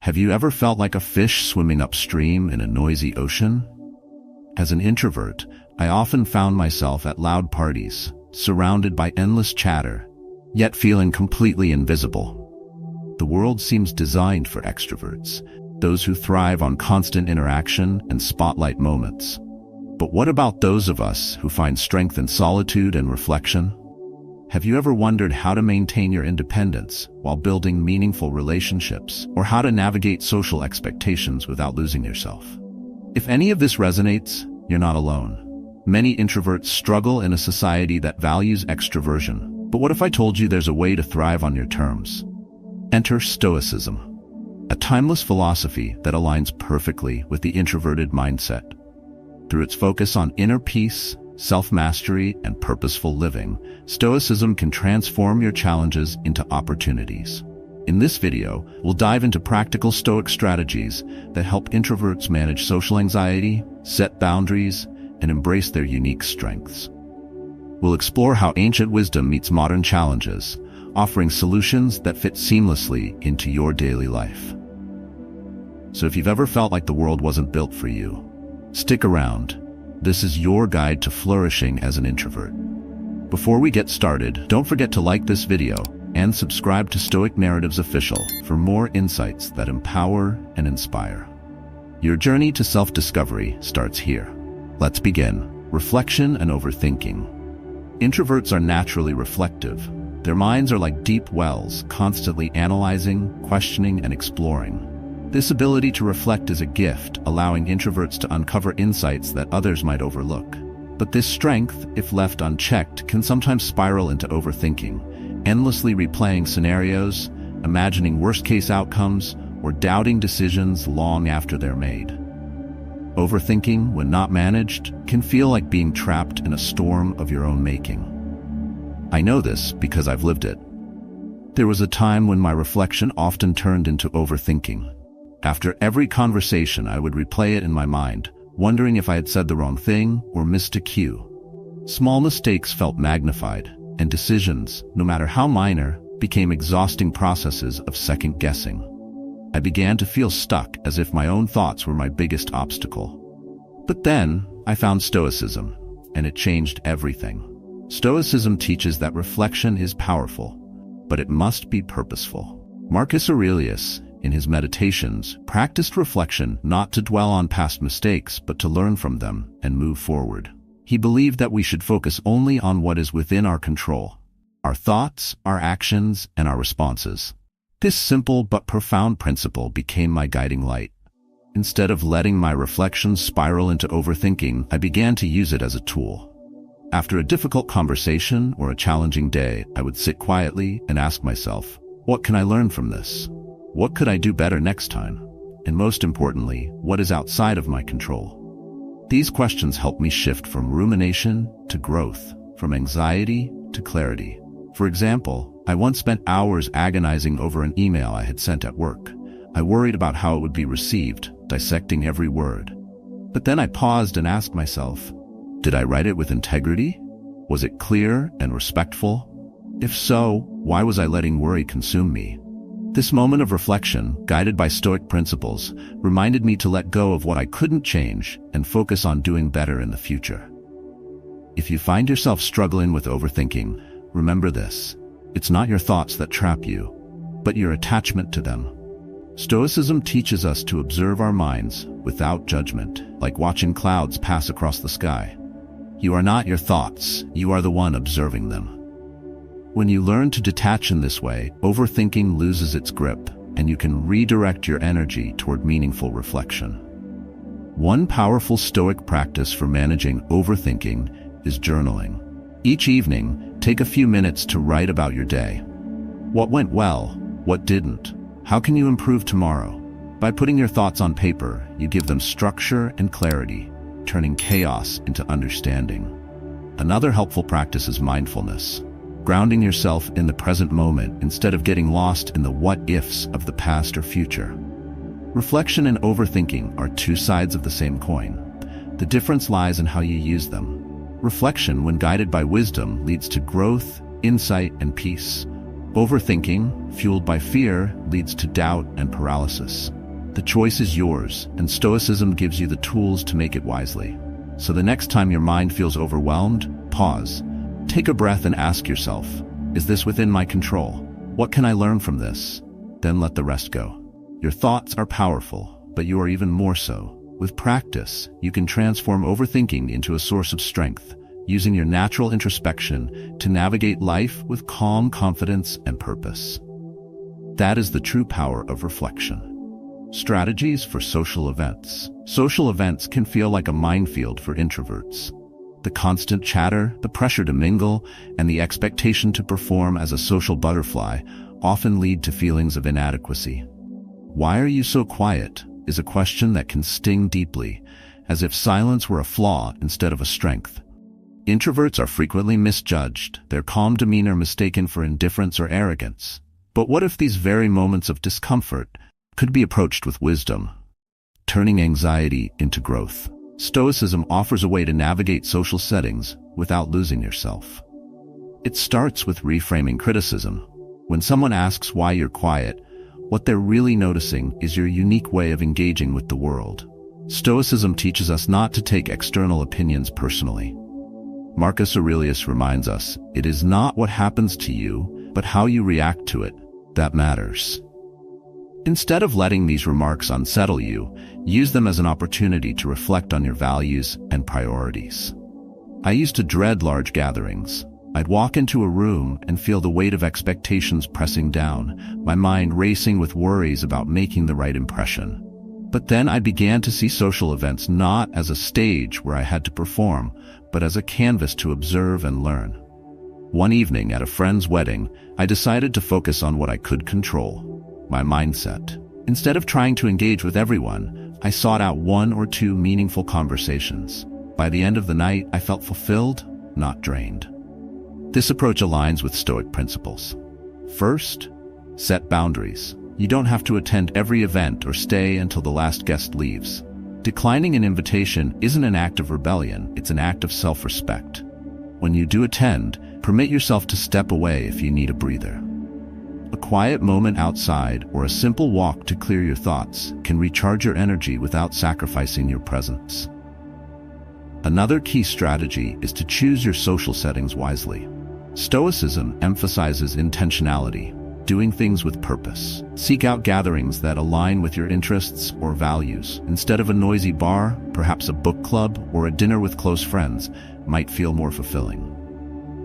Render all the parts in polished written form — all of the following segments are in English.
Have you ever felt like a fish swimming upstream in a noisy ocean? As an introvert, I often found myself at loud parties, surrounded by endless chatter, yet feeling completely invisible. The world seems designed for extroverts, those who thrive on constant interaction and spotlight moments. But what about those of us who find strength in solitude and reflection? Have you ever wondered how to maintain your independence while building meaningful relationships, or how to navigate social expectations without losing yourself? If any of this resonates, you're not alone. Many introverts struggle in a society that values extroversion. But what if I told you there's a way to thrive on your terms? Enter Stoicism, a timeless philosophy that aligns perfectly with the introverted mindset. Through its focus on inner peace, self-mastery, and purposeful living, Stoicism can transform your challenges into opportunities. In this video, we'll dive into practical Stoic strategies that help introverts manage social anxiety, set boundaries, and embrace their unique strengths. We'll explore how ancient wisdom meets modern challenges, offering solutions that fit seamlessly into your daily life. So if you've ever felt like the world wasn't built for you, stick around. This is your guide to flourishing as an introvert. Before we get started, don't forget to like this video and subscribe to Stoic Narratives Official for more insights that empower and inspire. Your journey to self-discovery starts here. Let's begin. Reflection and overthinking. Introverts are naturally reflective. Their minds are like deep wells, constantly analyzing, questioning, and exploring. This ability to reflect is a gift, allowing introverts to uncover insights that others might overlook. But this strength, if left unchecked, can sometimes spiral into overthinking, endlessly replaying scenarios, imagining worst-case outcomes, or doubting decisions long after they're made. Overthinking, when not managed, can feel like being trapped in a storm of your own making. I know this because I've lived it. There was a time when my reflection often turned into overthinking. After every conversation, I would replay it in my mind, wondering if I had said the wrong thing or missed a cue. Small mistakes felt magnified, and decisions, no matter how minor, became exhausting processes of second-guessing. I began to feel stuck, as if my own thoughts were my biggest obstacle. But then, I found Stoicism, and it changed everything. Stoicism teaches that reflection is powerful, but it must be purposeful. Marcus Aurelius, in his Meditations, practiced reflection not to dwell on past mistakes, but to learn from them and move forward. He believed that we should focus only on what is within our control: our thoughts, our actions, and our responses. This simple but profound principle became my guiding light. Instead of letting my reflections spiral into overthinking, I began to use it as a tool. After a difficult conversation or a challenging day, I would sit quietly and ask myself, what can I learn from this? What could I do better next time? And most importantly, what is outside of my control? These questions help me shift from rumination to growth, from anxiety to clarity. For example, I once spent hours agonizing over an email I had sent at work. I worried about how it would be received, dissecting every word. But then I paused and asked myself, did I write it with integrity? Was it clear and respectful? If so, why was I letting worry consume me? This moment of reflection, guided by Stoic principles, reminded me to let go of what I couldn't change and focus on doing better in the future. If you find yourself struggling with overthinking, remember this: it's not your thoughts that trap you, but your attachment to them. Stoicism teaches us to observe our minds without judgment, like watching clouds pass across the sky. You are not your thoughts, you are the one observing them. When you learn to detach in this way, overthinking loses its grip, and you can redirect your energy toward meaningful reflection. One powerful Stoic practice for managing overthinking is journaling. Each evening, take a few minutes to write about your day. What went well? What didn't? How can you improve tomorrow? By putting your thoughts on paper, you give them structure and clarity, turning chaos into understanding. Another helpful practice is mindfulness, grounding yourself in the present moment instead of getting lost in the what-ifs of the past or future. Reflection and overthinking are two sides of the same coin. The difference lies in how you use them. Reflection, when guided by wisdom, leads to growth, insight, and peace. Overthinking, fueled by fear, leads to doubt and paralysis. The choice is yours, and Stoicism gives you the tools to make it wisely. So the next time your mind feels overwhelmed, pause. Take a breath and ask yourself, is this within my control? What can I learn from this? Then let the rest go. Your thoughts are powerful, but you are even more so. With practice, you can transform overthinking into a source of strength, using your natural introspection to navigate life with calm confidence and purpose. That is the true power of reflection. Strategies for social events. Social events can feel like a minefield for introverts. The constant chatter, the pressure to mingle, and the expectation to perform as a social butterfly often lead to feelings of inadequacy. Why are you so quiet? Is a question that can sting deeply, as if silence were a flaw instead of a strength. Introverts are frequently misjudged, their calm demeanor mistaken for indifference or arrogance. But what if these very moments of discomfort could be approached with wisdom, turning anxiety into growth? Stoicism offers a way to navigate social settings without losing yourself. It starts with reframing criticism. When someone asks why you're quiet, what they're really noticing is your unique way of engaging with the world. Stoicism teaches us not to take external opinions personally. Marcus Aurelius reminds us, it is not what happens to you, but how you react to it, that matters. Instead of letting these remarks unsettle you, use them as an opportunity to reflect on your values and priorities. I used to dread large gatherings. I'd walk into a room and feel the weight of expectations pressing down, my mind racing with worries about making the right impression. But then I began to see social events not as a stage where I had to perform, but as a canvas to observe and learn. One evening at a friend's wedding, I decided to focus on what I could control, my mindset. Instead of trying to engage with everyone, I sought out one or two meaningful conversations. By the end of the night, I felt fulfilled, not drained. This approach aligns with Stoic principles. First, set boundaries. You don't have to attend every event or stay until the last guest leaves. Declining an invitation isn't an act of rebellion, it's an act of self-respect. When you do attend, permit yourself to step away if you need a breather. A quiet moment outside or a simple walk to clear your thoughts can recharge your energy without sacrificing your presence. Another key strategy is to choose your social settings wisely. Stoicism emphasizes intentionality, doing things with purpose. Seek out gatherings that align with your interests or values. Instead of a noisy bar, perhaps a book club or a dinner with close friends might feel more fulfilling.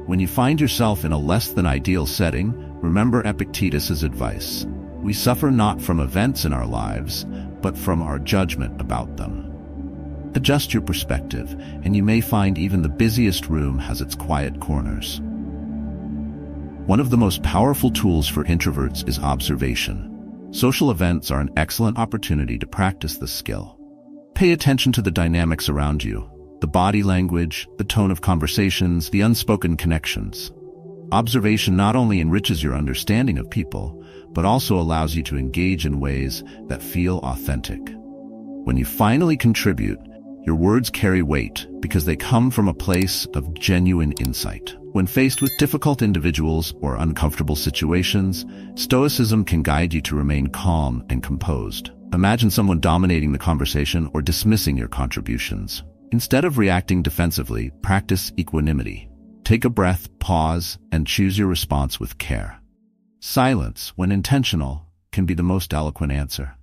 When you find yourself in a less than ideal setting, remember Epictetus's advice. We suffer not from events in our lives, but from our judgment about them. Adjust your perspective, and you may find even the busiest room has its quiet corners. One of the most powerful tools for introverts is observation. Social events are an excellent opportunity to practice this skill. Pay attention to the dynamics around you, the body language, the tone of conversations, the unspoken connections. Observation not only enriches your understanding of people, but also allows you to engage in ways that feel authentic. When you finally contribute, your words carry weight because they come from a place of genuine insight. When faced with difficult individuals or uncomfortable situations, Stoicism can guide you to remain calm and composed. Imagine someone dominating the conversation or dismissing your contributions. Instead of reacting defensively, practice equanimity. Take a breath, pause, and choose your response with care. Silence, when intentional, can be the most eloquent answer.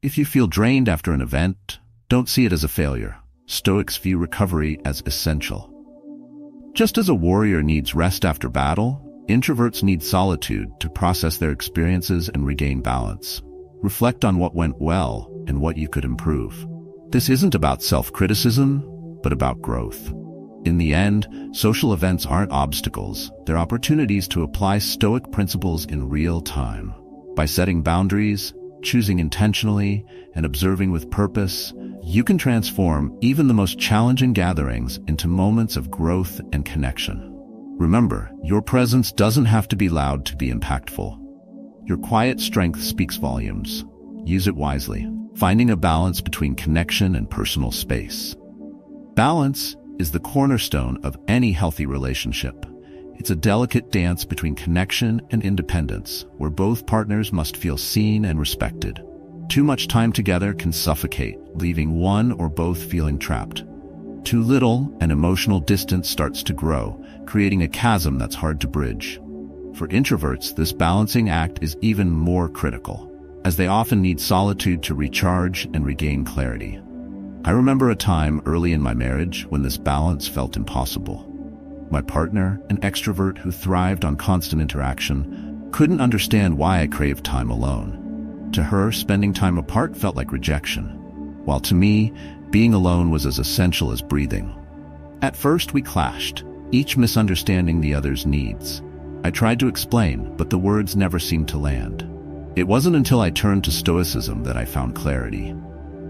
If you feel drained after an event, don't see it as a failure. Stoics view recovery as essential. Just as a warrior needs rest after battle, introverts need solitude to process their experiences and regain balance. Reflect on what went well and what you could improve. This isn't about self-criticism, but about growth. In the end, social events aren't obstacles, they're opportunities to apply Stoic principles in real time. By setting boundaries, choosing intentionally, and observing with purpose, you can transform even the most challenging gatherings into moments of growth and connection. Remember, your presence doesn't have to be loud to be impactful. Your quiet strength speaks volumes. Use it wisely, finding a balance between connection and personal space. Balance is the cornerstone of any healthy relationship. It's a delicate dance between connection and independence, where both partners must feel seen and respected. Too much time together can suffocate, leaving one or both feeling trapped. Too little, and emotional distance starts to grow, creating a chasm that's hard to bridge. For introverts, this balancing act is even more critical, as they often need solitude to recharge and regain clarity. I remember a time early in my marriage when this balance felt impossible. My partner, an extrovert who thrived on constant interaction, couldn't understand why I craved time alone. To her, spending time apart felt like rejection, while to me, being alone was as essential as breathing. At first, we clashed, each misunderstanding the other's needs. I tried to explain, but the words never seemed to land. It wasn't until I turned to Stoicism that I found clarity.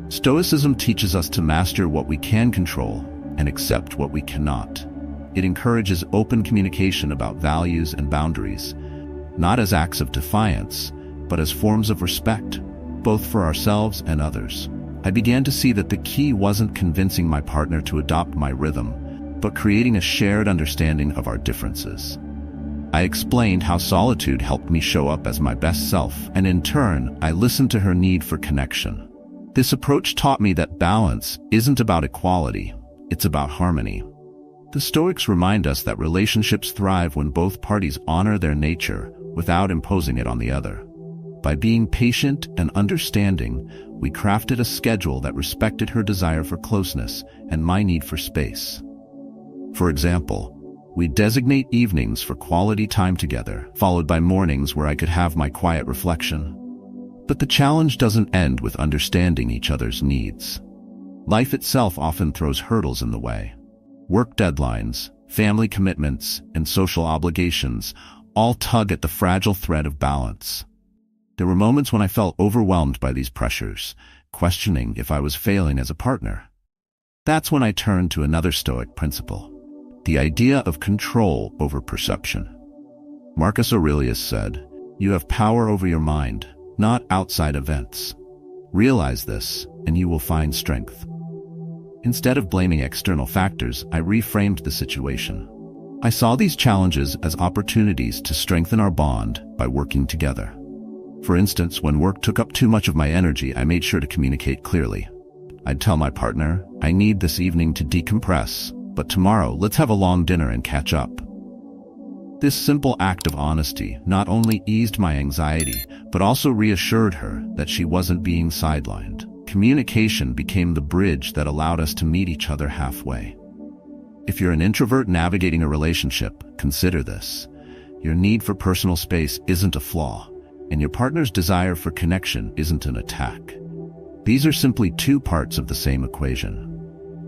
Stoicism teaches us to master what we can control and accept what we cannot. It encourages open communication about values and boundaries, not as acts of defiance, but as forms of respect, both for ourselves and others. I began to see that the key wasn't convincing my partner to adopt my rhythm, but creating a shared understanding of our differences. I explained how solitude helped me show up as my best self, and in turn, I listened to her need for connection. This approach taught me that balance isn't about equality, it's about harmony. The Stoics remind us that relationships thrive when both parties honor their nature without imposing it on the other. By being patient and understanding, we crafted a schedule that respected her desire for closeness and my need for space. For example, we designate evenings for quality time together, followed by mornings where I could have my quiet reflection. But the challenge doesn't end with understanding each other's needs. Life itself often throws hurdles in the way. Work deadlines, family commitments, and social obligations all tug at the fragile thread of balance. There were moments when I felt overwhelmed by these pressures, questioning if I was failing as a partner. That's when I turned to another Stoic principle, the idea of control over perception. Marcus Aurelius said, "You have power over your mind, not outside events. Realize this, and you will find strength." Instead of blaming external factors, I reframed the situation. I saw these challenges as opportunities to strengthen our bond by working together. For instance, when work took up too much of my energy, I made sure to communicate clearly. I'd tell my partner, "I need this evening to decompress, but tomorrow let's have a long dinner and catch up." This simple act of honesty not only eased my anxiety, but also reassured her that she wasn't being sidelined. Communication became the bridge that allowed us to meet each other halfway. If you're an introvert navigating a relationship, consider this. Your need for personal space isn't a flaw, and your partner's desire for connection isn't an attack. These are simply two parts of the same equation.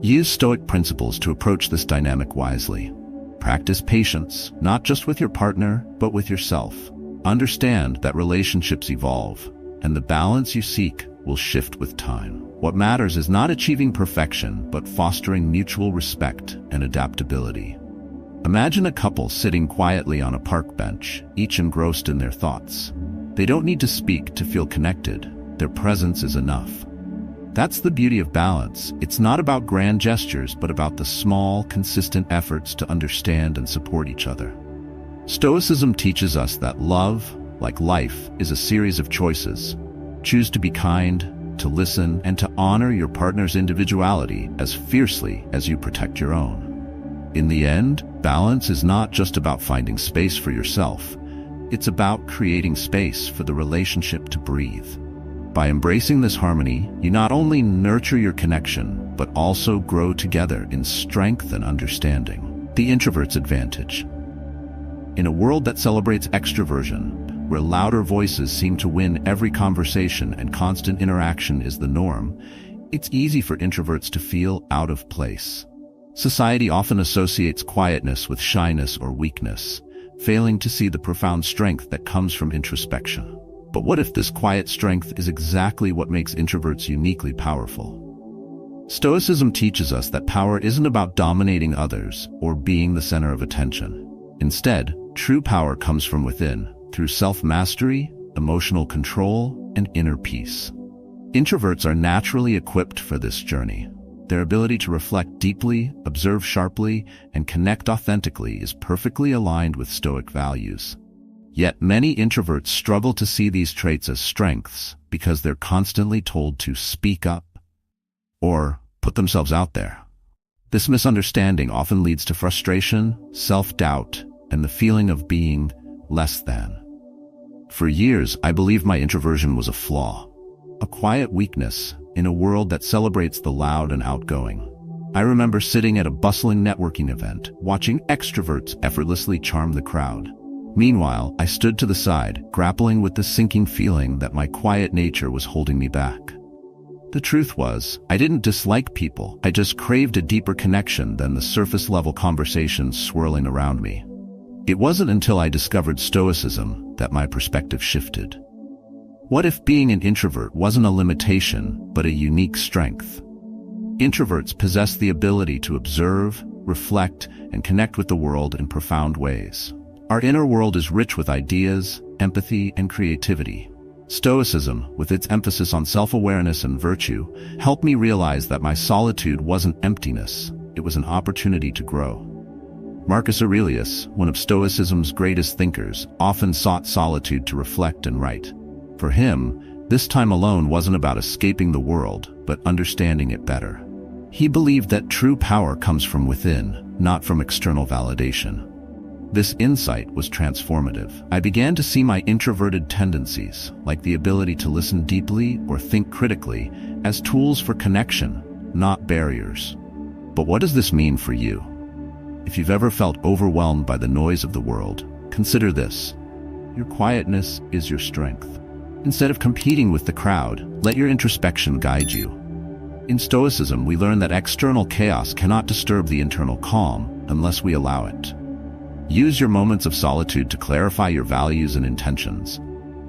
Use Stoic principles to approach this dynamic wisely. Practice patience, not just with your partner, but with yourself. Understand that relationships evolve, and the balance you seek will shift with time. What matters is not achieving perfection, but fostering mutual respect and adaptability. Imagine a couple sitting quietly on a park bench, each engrossed in their thoughts. They don't need to speak to feel connected. Their presence is enough. That's the beauty of balance. It's not about grand gestures, but about the small, consistent efforts to understand and support each other. Stoicism teaches us that love, like life, is a series of choices. Choose to be kind, to listen, and to honor your partner's individuality as fiercely as you protect your own. In the end, balance is not just about finding space for yourself. It's about creating space for the relationship to breathe. By embracing this harmony, you not only nurture your connection, but also grow together in strength and understanding. The introvert's advantage. In a world that celebrates extroversion, where louder voices seem to win every conversation and constant interaction is the norm, it's easy for introverts to feel out of place. Society often associates quietness with shyness or weakness, failing to see the profound strength that comes from introspection. But what if this quiet strength is exactly what makes introverts uniquely powerful? Stoicism teaches us that power isn't about dominating others or being the center of attention. Instead, true power comes from within, through self-mastery, emotional control, and inner peace. Introverts are naturally equipped for this journey. Their ability to reflect deeply, observe sharply, and connect authentically is perfectly aligned with Stoic values. Yet many introverts struggle to see these traits as strengths because they're constantly told to speak up or put themselves out there. This misunderstanding often leads to frustration, self-doubt, and the feeling of being less than. For years, I believed my introversion was a flaw, a quiet weakness in a world that celebrates the loud and outgoing. I remember sitting at a bustling networking event, watching extroverts effortlessly charm the crowd. Meanwhile, I stood to the side, grappling with the sinking feeling that my quiet nature was holding me back. The truth was, I didn't dislike people, I just craved a deeper connection than the surface-level conversations swirling around me. It wasn't until I discovered Stoicism that my perspective shifted. What if being an introvert wasn't a limitation, but a unique strength? Introverts possess the ability to observe, reflect, and connect with the world in profound ways. Our inner world is rich with ideas, empathy, and creativity. Stoicism, with its emphasis on self-awareness and virtue, helped me realize that my solitude wasn't emptiness, it was an opportunity to grow. Marcus Aurelius, one of Stoicism's greatest thinkers, often sought solitude to reflect and write. For him, this time alone wasn't about escaping the world, but understanding it better. He believed that true power comes from within, not from external validation. This insight was transformative. I began to see my introverted tendencies, like the ability to listen deeply or think critically, as tools for connection, not barriers. But what does this mean for you? If you've ever felt overwhelmed by the noise of the world, consider this. Your quietness is your strength. Instead of competing with the crowd, let your introspection guide you. In Stoicism, we learn that external chaos cannot disturb the internal calm unless we allow it. Use your moments of solitude to clarify your values and intentions.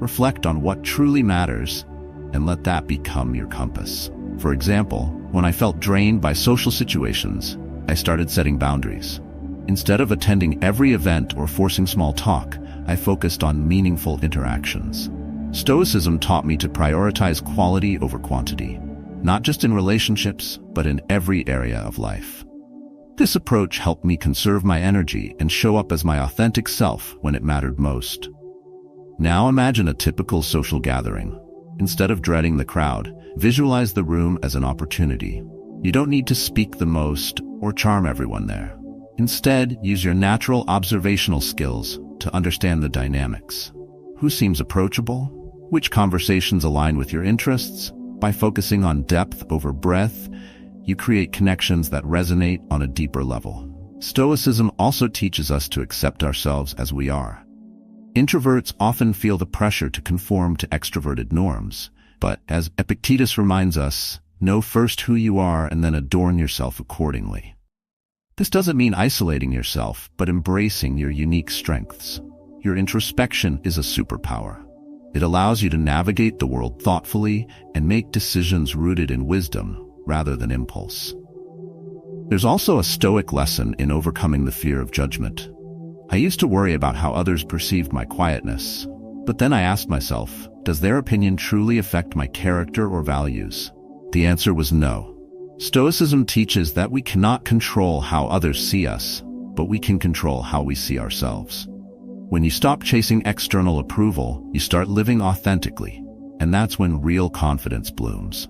Reflect on what truly matters, and let that become your compass. For example, when I felt drained by social situations, I started setting boundaries. Instead of attending every event or forcing small talk, I focused on meaningful interactions. Stoicism taught me to prioritize quality over quantity, not just in relationships, but in every area of life. This approach helped me conserve my energy and show up as my authentic self when it mattered most. Now imagine a typical social gathering. Instead of dreading the crowd, visualize the room as an opportunity. You don't need to speak the most or charm everyone there. Instead, use your natural observational skills to understand the dynamics. Who seems approachable? Which conversations align with your interests? By focusing on depth over breadth, you create connections that resonate on a deeper level. Stoicism also teaches us to accept ourselves as we are. Introverts often feel the pressure to conform to extroverted norms, but as Epictetus reminds us, know first who you are and then adorn yourself accordingly. This doesn't mean isolating yourself, but embracing your unique strengths. Your introspection is a superpower. It allows you to navigate the world thoughtfully and make decisions rooted in wisdom rather than impulse. There's also a Stoic lesson in overcoming the fear of judgment. I used to worry about how others perceived my quietness, but then I asked myself, does their opinion truly affect my character or values? The answer was no. Stoicism teaches that we cannot control how others see us, but we can control how we see ourselves. When you stop chasing external approval, you start living authentically, and that's when real confidence blooms.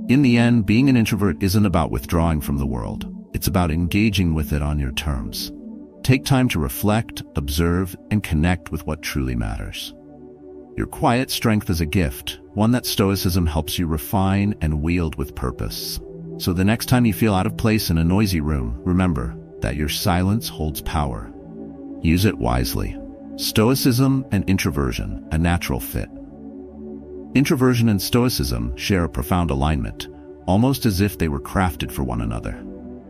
In the end, being an introvert isn't about withdrawing from the world. It's about engaging with it on your terms. Take time to reflect, observe, and connect with what truly matters. Your quiet strength is a gift, one that Stoicism helps you refine and wield with purpose. So the next time you feel out of place in a noisy room, remember that your silence holds power. Use it wisely. Stoicism and introversion, a natural fit. Introversion and Stoicism share a profound alignment, almost as if they were crafted for one another.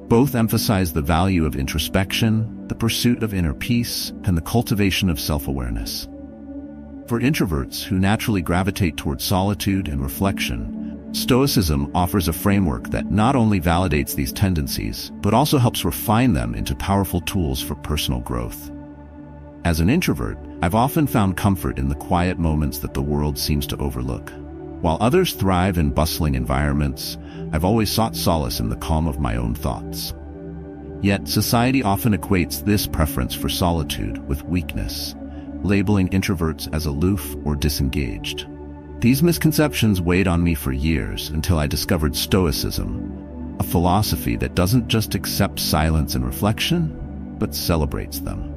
Both emphasize the value of introspection, the pursuit of inner peace, and the cultivation of self-awareness. For introverts who naturally gravitate toward solitude and reflection, Stoicism offers a framework that not only validates these tendencies, but also helps refine them into powerful tools for personal growth. As an introvert, I've often found comfort in the quiet moments that the world seems to overlook. While others thrive in bustling environments, I've always sought solace in the calm of my own thoughts. Yet society often equates this preference for solitude with weakness. labeling introverts as aloof or disengaged. These misconceptions weighed on me for years until I discovered Stoicism, a philosophy that doesn't just accept silence and reflection, but celebrates them.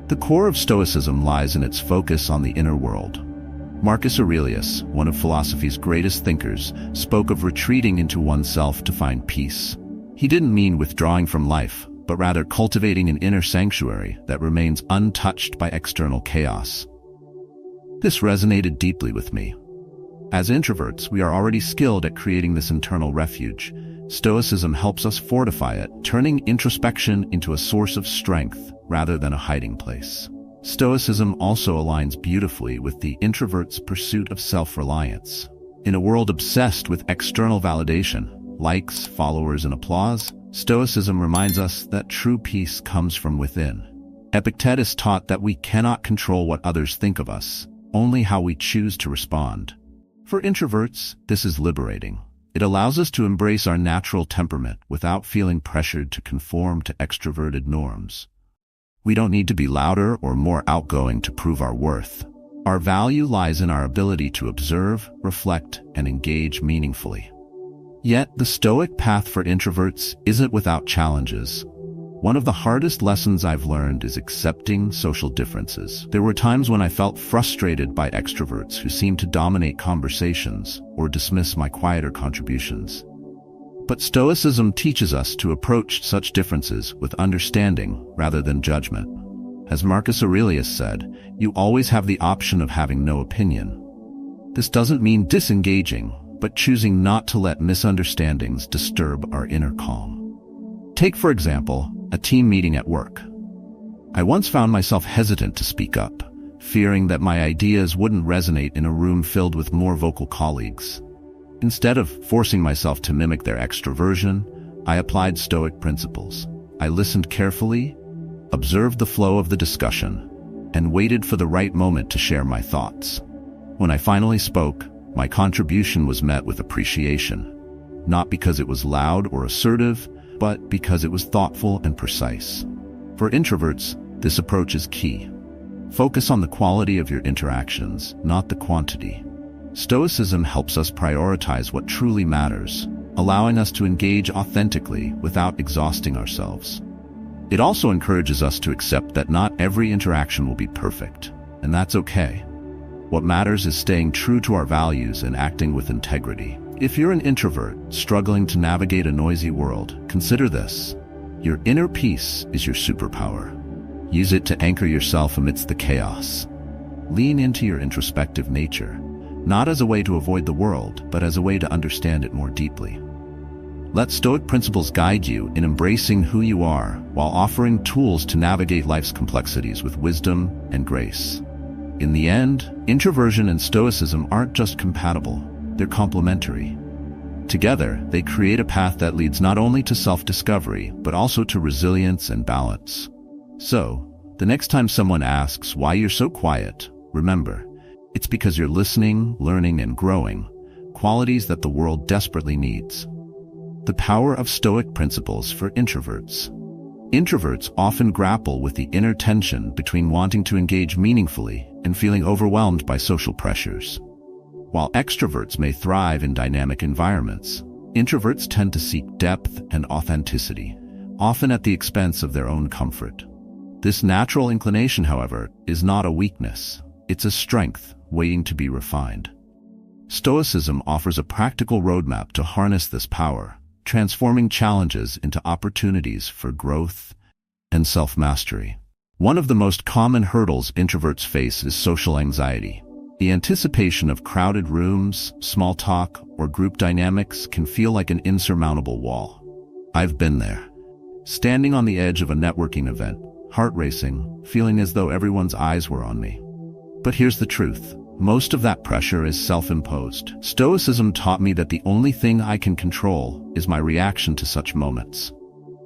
The core of Stoicism lies in its focus on the inner world. Marcus Aurelius, one of philosophy's greatest thinkers, spoke of retreating into oneself to find peace. He didn't mean withdrawing from life, but rather cultivating an inner sanctuary that remains untouched by external chaos. This resonated deeply with me. As introverts, we are already skilled at creating this internal refuge. Stoicism helps us fortify it, turning introspection into a source of strength rather than a hiding place. Stoicism also aligns beautifully with the introvert's pursuit of self-reliance. In a world obsessed with external validation, likes, followers, and applause, Stoicism reminds us that true peace comes from within. Epictetus taught that we cannot control what others think of us, only how we choose to respond. For introverts, this is liberating. It allows us to embrace our natural temperament without feeling pressured to conform to extroverted norms. We don't need to be louder or more outgoing to prove our worth. Our value lies in our ability to observe, reflect, and engage meaningfully. Yet, the Stoic path for introverts isn't without challenges. One of the hardest lessons I've learned is accepting social differences. There were times when I felt frustrated by extroverts who seemed to dominate conversations or dismiss my quieter contributions. But Stoicism teaches us to approach such differences with understanding rather than judgment. As Marcus Aurelius said, you always have the option of having no opinion. This doesn't mean disengaging, but choosing not to let misunderstandings disturb our inner calm. Take, for example, a team meeting at work. I once found myself hesitant to speak up, fearing that my ideas wouldn't resonate in a room filled with more vocal colleagues. Instead of forcing myself to mimic their extroversion, I applied Stoic principles. I listened carefully, observed the flow of the discussion, and waited for the right moment to share my thoughts. When I finally spoke, my contribution was met with appreciation, not because it was loud or assertive, but because it was thoughtful and precise. For introverts, this approach is key. Focus on the quality of your interactions, not the quantity. Stoicism helps us prioritize what truly matters, allowing us to engage authentically without exhausting ourselves. It also encourages us to accept that not every interaction will be perfect, and that's okay. What matters is staying true to our values and acting with integrity. If you're an introvert struggling to navigate a noisy world, consider this. Your inner peace is your superpower. Use it to anchor yourself amidst the chaos. Lean into your introspective nature, not as a way to avoid the world, but as a way to understand it more deeply. Let Stoic principles guide you in embracing who you are while offering tools to navigate life's complexities with wisdom and grace. In the end, introversion and Stoicism aren't just compatible, they're complementary. Together, they create a path that leads not only to self-discovery, but also to resilience and balance. So, the next time someone asks why you're so quiet, remember, it's because you're listening, learning, and growing, qualities that the world desperately needs. The power of Stoic principles for introverts. Introverts often grapple with the inner tension between wanting to engage meaningfully and feeling overwhelmed by social pressures. While extroverts may thrive in dynamic environments, introverts tend to seek depth and authenticity, often at the expense of their own comfort. This natural inclination, however, is not a weakness. It's a strength waiting to be refined. Stoicism offers a practical roadmap to harness this power, transforming challenges into opportunities for growth and self-mastery. One of the most common hurdles introverts face is social anxiety. The anticipation of crowded rooms, small talk, or group dynamics can feel like an insurmountable wall. I've been there. Standing on the edge of a networking event, heart racing, feeling as though everyone's eyes were on me. But here's the truth. Most of that pressure is self-imposed. Stoicism taught me that the only thing I can control is my reaction to such moments.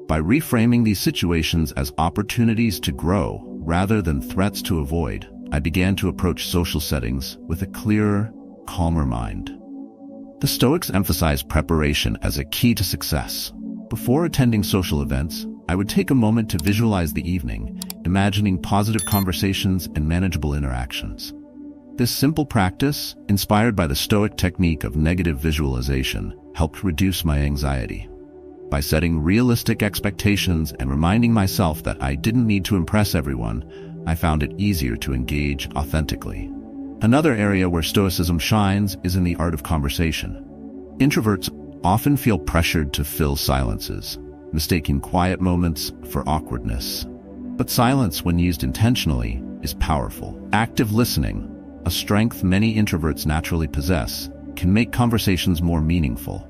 By reframing these situations as opportunities to grow rather than threats to avoid, I began to approach social settings with a clearer, calmer mind. The Stoics emphasize preparation as a key to success. Before attending social events, I would take a moment to visualize the evening, imagining positive conversations and manageable interactions. This simple practice, inspired by the Stoic technique of negative visualization, helped reduce my anxiety. By setting realistic expectations and reminding myself that I didn't need to impress everyone, I found it easier to engage authentically. Another area where Stoicism shines is in the art of conversation. Introverts often feel pressured to fill silences, mistaking quiet moments for awkwardness. But silence, when used intentionally, is powerful. Active listening, a strength many introverts naturally possess, can make conversations more meaningful.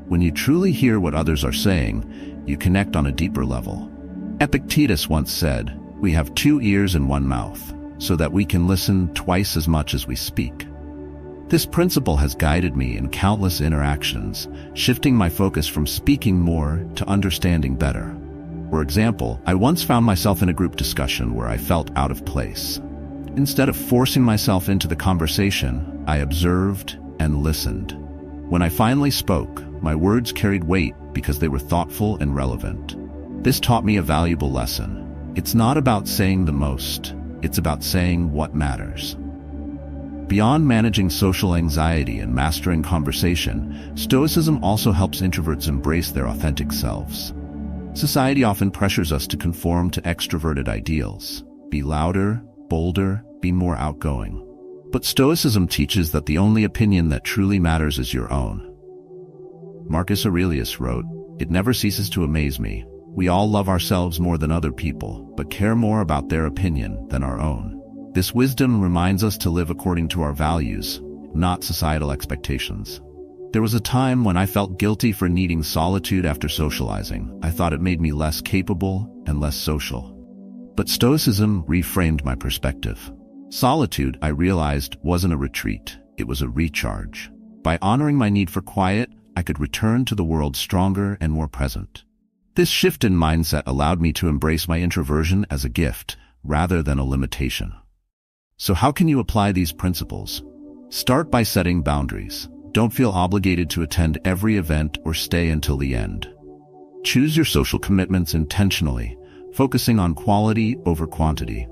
When you truly hear what others are saying, you connect on a deeper level. Epictetus once said, "We have 2 ears and 1 mouth, so that we can listen twice as much as we speak." This principle has guided me in countless interactions, shifting my focus from speaking more to understanding better. For example, I once found myself in a group discussion where I felt out of place. Instead of forcing myself into the conversation, I observed and listened. When I finally spoke, my words carried weight because they were thoughtful and relevant. This taught me a valuable lesson. It's not about saying the most, it's about saying what matters. Beyond managing social anxiety and mastering conversation, Stoicism also helps introverts embrace their authentic selves. Society often pressures us to conform to extroverted ideals. Be louder, bolder, be more outgoing. But Stoicism teaches that the only opinion that truly matters is your own. Marcus Aurelius wrote, "It never ceases to amaze me. We all love ourselves more than other people, but care more about their opinion than our own." This wisdom reminds us to live according to our values, not societal expectations. There was a time when I felt guilty for needing solitude after socializing. I thought it made me less capable and less social. But Stoicism reframed my perspective. Solitude, I realized, wasn't a retreat, it was a recharge. By honoring my need for quiet, I could return to the world stronger and more present. This shift in mindset allowed me to embrace my introversion as a gift, rather than a limitation. So how can you apply these principles? Start by setting boundaries. Don't feel obligated to attend every event or stay until the end. Choose your social commitments intentionally, focusing on quality over quantity.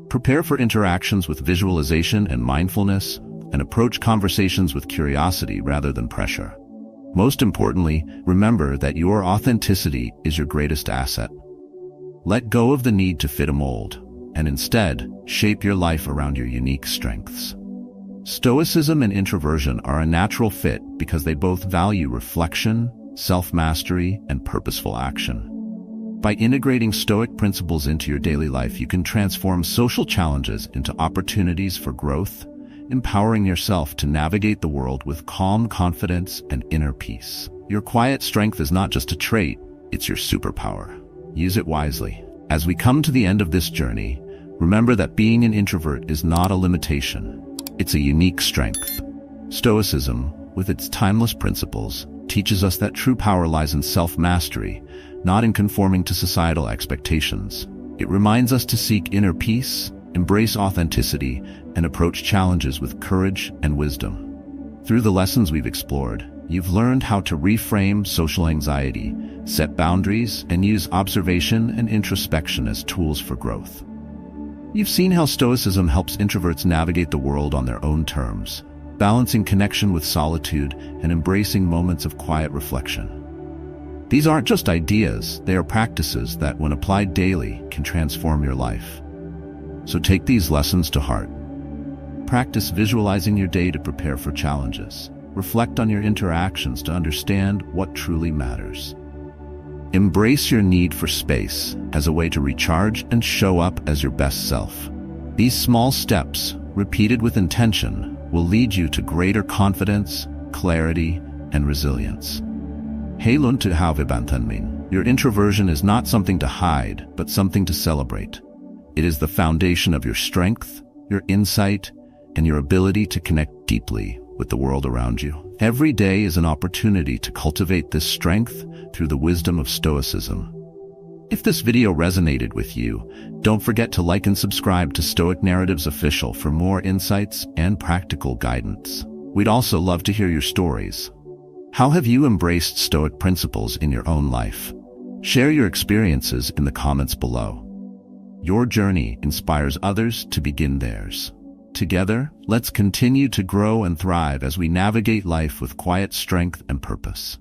Prepare for interactions with visualization and mindfulness, and approach conversations with curiosity rather than pressure. Most importantly, remember that your authenticity is your greatest asset. Let go of the need to fit a mold, and instead, shape your life around your unique strengths. Stoicism and introversion are a natural fit because they both value reflection, self-mastery, and purposeful action. By integrating Stoic principles into your daily life, you can transform social challenges into opportunities for growth, empowering yourself to navigate the world with calm confidence and inner peace. Your quiet strength is not just a trait, it's your superpower. Use it wisely. As we come to the end of this journey, remember that being an introvert is not a limitation. It's a unique strength. Stoicism, with its timeless principles, teaches us that true power lies in self-mastery, not in conforming to societal expectations. It reminds us to seek inner peace, embrace authenticity, and approach challenges with courage and wisdom. Through the lessons we've explored, you've learned how to reframe social anxiety, set boundaries, and use observation and introspection as tools for growth. You've seen how Stoicism helps introverts navigate the world on their own terms, balancing connection with solitude and embracing moments of quiet reflection. These aren't just ideas, they are practices that, when applied daily, can transform your life. So take these lessons to heart. Practice visualizing your day to prepare for challenges. Reflect on your interactions to understand what truly matters. Embrace your need for space as a way to recharge and show up as your best self. These small steps, repeated with intention, will lead you to greater confidence, clarity, and resilience. Halun to Havibantanmin. Your introversion is not something to hide, but something to celebrate. It is the foundation of your strength, your insight, and your ability to connect deeply with the world around you. Every day is an opportunity to cultivate this strength through the wisdom of Stoicism. If this video resonated with you, don't forget to like and subscribe to Stoic Narratives Official for more insights and practical guidance. We'd also love to hear your stories. How have you embraced Stoic principles in your own life? Share your experiences in the comments below. Your journey inspires others to begin theirs. Together, let's continue to grow and thrive as we navigate life with quiet strength and purpose.